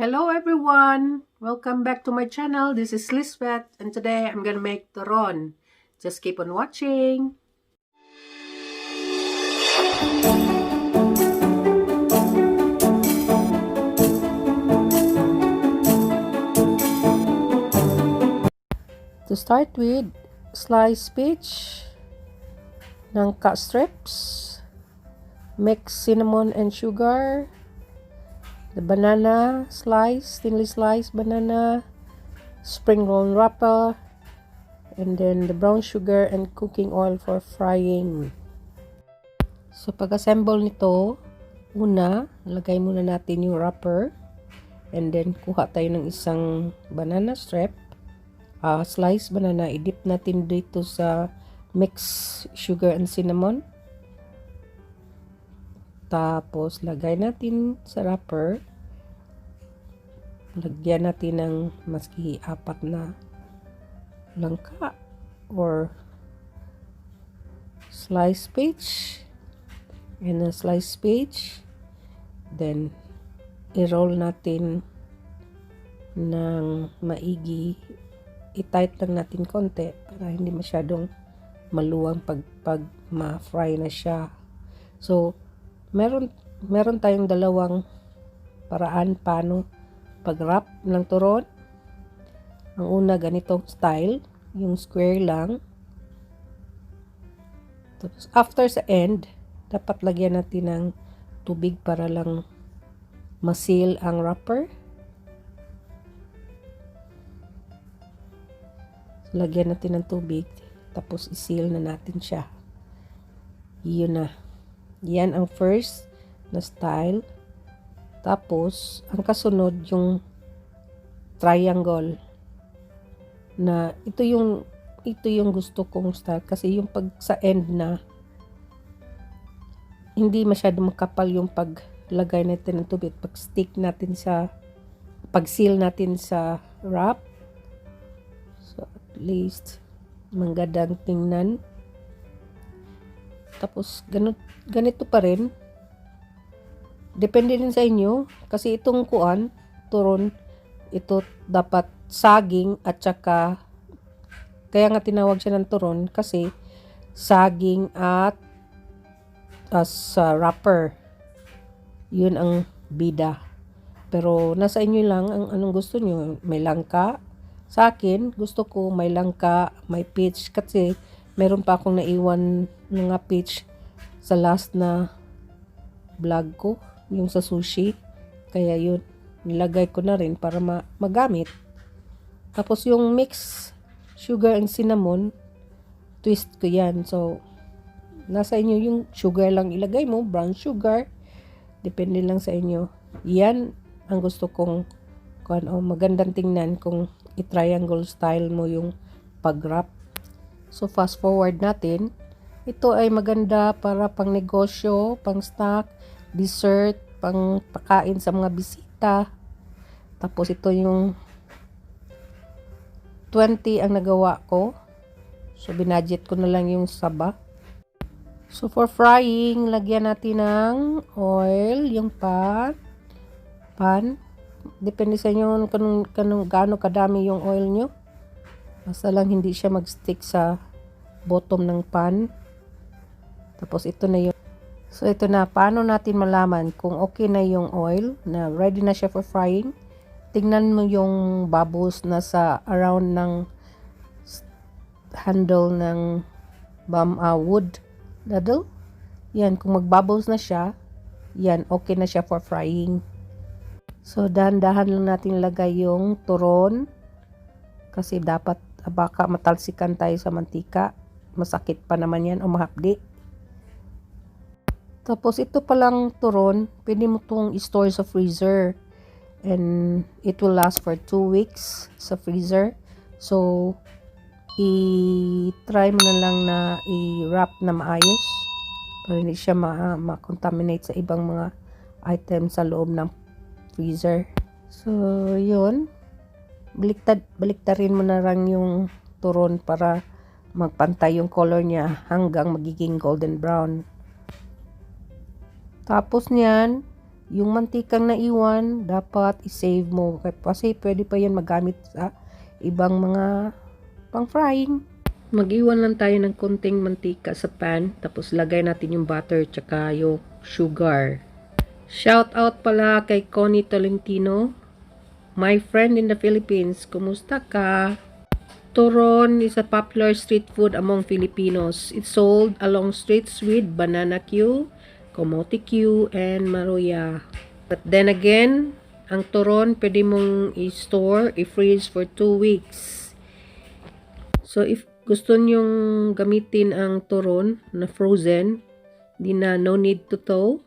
Hello everyone! Welcome back to my channel. This is Lisbeth and today I'm gonna make turon. Just keep on watching. To start with, sliced peach, Nangka Strips, mix cinnamon and sugar, the banana slice, thinly sliced banana, spring roll wrapper, and then the brown sugar and cooking oil for frying. So pag-assemble nito, una, lagay muna natin yung wrapper, and then kuha tayo ng isang banana strip, slice banana, i-dip natin dito sa mix sugar and cinnamon. Tapos, lagay natin sa wrapper. Lagyan natin ng maski 4 na langka or sliced peach and a sliced peach. Then, i-roll natin ng maigi. I-tight lang natin konti para hindi masyadong maluwang pag ma-fry na siya. So, meron tayong dalawang paraan paano pag-wrap ng turon. Ang una, ganitong style, yung square lang. Tapos, after sa end, dapat lagyan natin ng tubig para lang ma-seal ang wrapper. So, lagyan natin ng tubig, tapos i-seal na natin siya. Yun na. Yan ang first na style. Tapos, ang kasunod yung triangle. Na ito yung gusto kong style kasi yung pag sa end na hindi masyado makapal yung paglagay natin ng tubig. Pag-seal natin sa wrap. So, at least manggadang tingnan. Tapos, ganito pa rin. Depende din sa inyo. Kasi itong turon, ito dapat saging at saka, kaya nga tinawag siya ng turon kasi saging at sa wrapper. Yun ang bida. Pero nasa inyo lang ang anong gusto nyo. May langka. Sa akin, gusto ko may langka, may peach. Kasi meron pa akong naiwan mga peach sa last na vlog ko. Yung sa sushi. Kaya yun, nilagay ko na rin para magamit. Tapos yung mix sugar and cinnamon, twist ko yan. So, nasa inyo yung sugar lang ilagay mo, brown sugar. Depende lang sa inyo. Yan ang gusto kong magandang tingnan kung i-triangle style mo yung pag-wrap. So, fast forward natin. Ito ay maganda para pang negosyo, pang snack, dessert, pang pakain sa mga bisita. Tapos ito yung 20 ang nagawa ko. So, binudget ko na lang yung saba. So, for frying, lagyan natin ng oil, yung pan. Depende sa inyo kung gaano kadami yung oil nyo. Basta lang hindi siya mag-stick sa bottom ng pan. Tapos ito na yung. So ito na, paano natin malaman kung okay na yung oil, na ready na siya for frying. Tingnan mo yung bubbles na sa around ng handle ng wood ladle. Yan, kung mag-bubbles na siya, yan, okay na siya for frying. So dahan-dahan lang natin lagay yung turon. Kasi dapat baka matalsikan tayo sa mantika. Masakit pa naman yan o mahapdi. Tapos ito palang turon, pwede mo itong i-store sa freezer. And it will last for 2 weeks sa freezer. So, i-try mo na lang na i-wrap na maayos. Para hindi siya ma-contaminate sa ibang mga items sa loob ng freezer. So, yun. Baliktarin mo na lang yung turon para magpantay yung color niya hanggang magiging golden brown. Tapos niyan, yung mantikang naiwan, dapat i-save mo. Kasi pwede pa yan magamit sa ibang mga pang-frying. Mag-iwan lang tayo ng konting mantika sa pan, tapos lagay natin yung butter tsaka yung sugar. Shout out pala kay Connie Tolentino, my friend in the Philippines. Kumusta ka? Turon is a popular street food among Filipinos. It's sold along streets with banana queue, kamote queue, and maruya. But then again, ang turon pwede mong i-store, i-freeze for 2 weeks. So if gusto nyong gamitin ang turon na frozen, di na no need to thaw,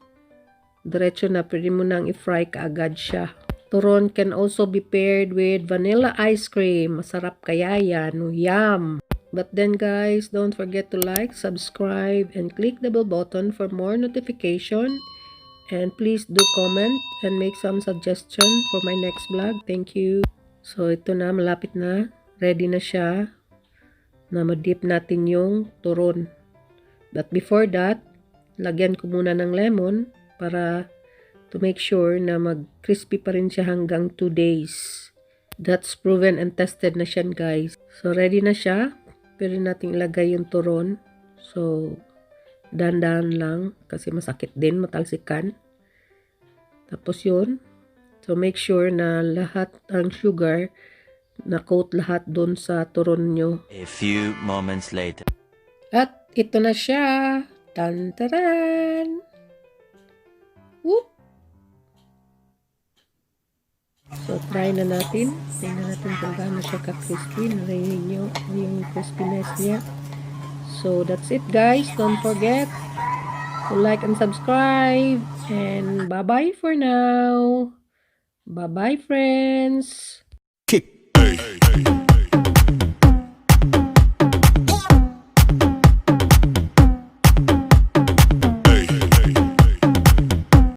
diretso na, pwede mo nang i-fry kaagad siya. Turon can also be paired with vanilla ice cream. Masarap kaya yan. Yum! But then guys, don't forget to like, subscribe, and click the bell button for more notification. And please do comment and make some suggestion for my next vlog. Thank you. So ito na, malapit na. Ready na siya na ma-dip natin yung turon. But before that, lagyan ko muna ng lemon para to make sure na mag-crispy pa rin siya hanggang 2 days. That's proven and tested na siya, guys. So, ready na siya. Pwede natin ilagay yung turon. So, dahan-dahan lang kasi masakit din, matalsikan. Tapos yun. So, make sure na lahat ang sugar na-coat lahat doon sa turon nyo. A few moments later. At ito na siya. Tantaran! Whoop! So, try na natin. Tingnan natin kung gaano siya ka-crispy. Narinig nyo yung crispiness niya. So, that's it guys. Don't forget to like and subscribe. And bye-bye for now. Bye-bye friends.